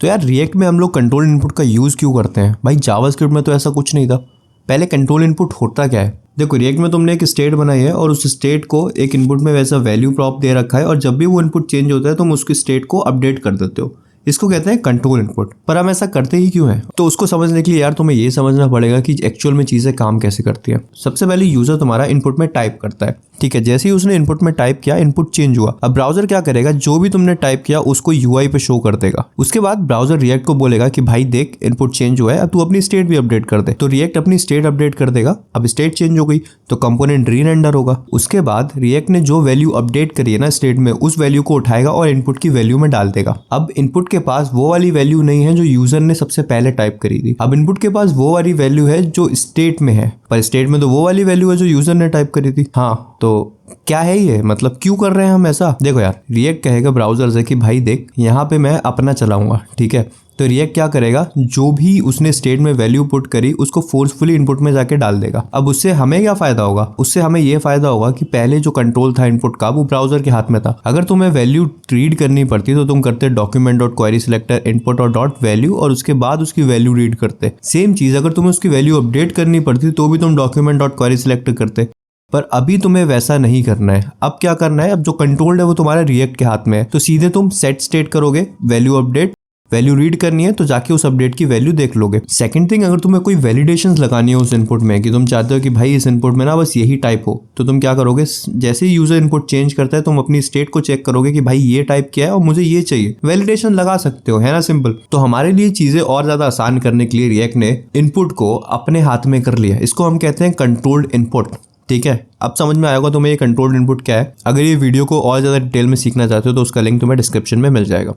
तो यार रिएक्ट में हम लोग कंट्रोल इनपुट का यूज़ क्यों करते हैं भाई? जावास्क्रिप्ट में तो ऐसा कुछ नहीं था। पहले कंट्रोल इनपुट होता क्या है? देखो रिएक्ट में तुमने एक स्टेट बनाई है और उस स्टेट को एक इनपुट में वैसा वैल्यू प्रॉप दे रखा है और जब भी वो इनपुट चेंज होता है तुम उसकी स्टेट को अपडेट कर देते हो। इसको कहते हैं कंट्रोल इनपुट। पर हम ऐसा करते ही क्यों हैं? तो उसको समझने के लिए यार तुम्हें ये समझना पड़ेगा कि एक्चुअल में चीजें काम कैसे करती है। सबसे पहले यूजर तुम्हारा इनपुट में टाइप करता है, ठीक है। जैसे ही उसने इनपुट में टाइप किया, इनपुट चेंज हुआ। अब ब्राउजर क्या करेगा, जो भी तुमने टाइप किया उसको यूआई पे शो कर देगा। उसके बाद ब्राउजर रिएक्ट को बोलेगा कि भाई देख इनपुट चेंज हुआ है, अब तू अपनी स्टेट भी अपडेट कर दे। तो रिएक्ट अपनी स्टेट अपडेट कर देगा। अब स्टेट चेंज हो गई तो कंपोनेंट री-रेंडर होगा। उसके बाद रिएक्ट ने जो वैल्यू अपडेट करी है ना स्टेट में, उस वैल्यू को उठाएगा और इनपुट की वैल्यू में डाल देगा। अब इनपुट के पास वो वाली वैल्यू नहीं है जो यूजर ने सबसे पहले टाइप करी थी। अब इनपुट के पास वो वाली वैल्यू है जो स्टेट में है, पर स्टेट में तो वो वाली वैल्यू है जो यूजर ने टाइप करी थी। हाँ, तो क्या है ये? मतलब क्यों कर रहे हैं हम ऐसा? देखो यार, रिएक्ट कहेगा ब्राउजर से कि भाई देख यहाँ पे मैं अपना चलाऊंगा, ठीक है। तो रिएक्ट क्या करेगा, जो भी उसने स्टेट में वैल्यू पुट करी उसको फोर्सफुली इनपुट में जाके डाल देगा। अब उससे हमें क्या फायदा होगा? उससे हमें ये फायदा होगा कि पहले जो कंट्रोल था इनपुट का वो ब्राउजर के हाथ में था। अगर तुम्हें वैल्यू रीड करनी पड़ती तो तुम करते document.query_selector input और डॉट वैल्यू और उसके बाद उसकी वैल्यू रीड करते। सेम चीज अगर तुम्हें उसकी वैल्यू अपडेट करनी पड़ती तो भी तुम document.query_selector करते। पर अभी तुम्हें वैसा नहीं करना है। अब क्या करना है, अब जो कंट्रोल्ड है वो तुम्हारे रिएक्ट के हाथ में है। तो सीधे तुम सेट स्टेट करोगे, वैल्यू अपडेट, वैल्यू रीड करनी है तो जाके उस अपडेट की वैल्यू देख लोगे। सेकंड थिंग, अगर तुम्हें कोई वैलिडेशंस लगानी है उस इनपुट में कि तुम चाहते हो कि भाई इस इनपुट में ना बस यही टाइप हो, तो तुम क्या करोगे, जैसे ही यूजर इनपुट चेंज करता है तुम अपनी स्टेट को चेक करोगे कि भाई ये टाइप किया है और मुझे ये चाहिए। वैलिडेशन लगा सकते हो, है ना, सिंपल। तो हमारे लिए चीजें और ज्यादा आसान करने के लिए रिएक्ट ने इनपुट को अपने हाथ में कर लिया। इसको हम कहते हैं कंट्रोल्ड इनपुट, ठीक है। अब समझ में आएगा तुम्हें ये कंट्रोल्ड इनपुट क्या है। अगर ये वीडियो को और ज्यादा डिटेल में सीखना चाहते हो तो उसका लिंक तुम्हें डिस्क्रिप्शन में मिल जाएगा।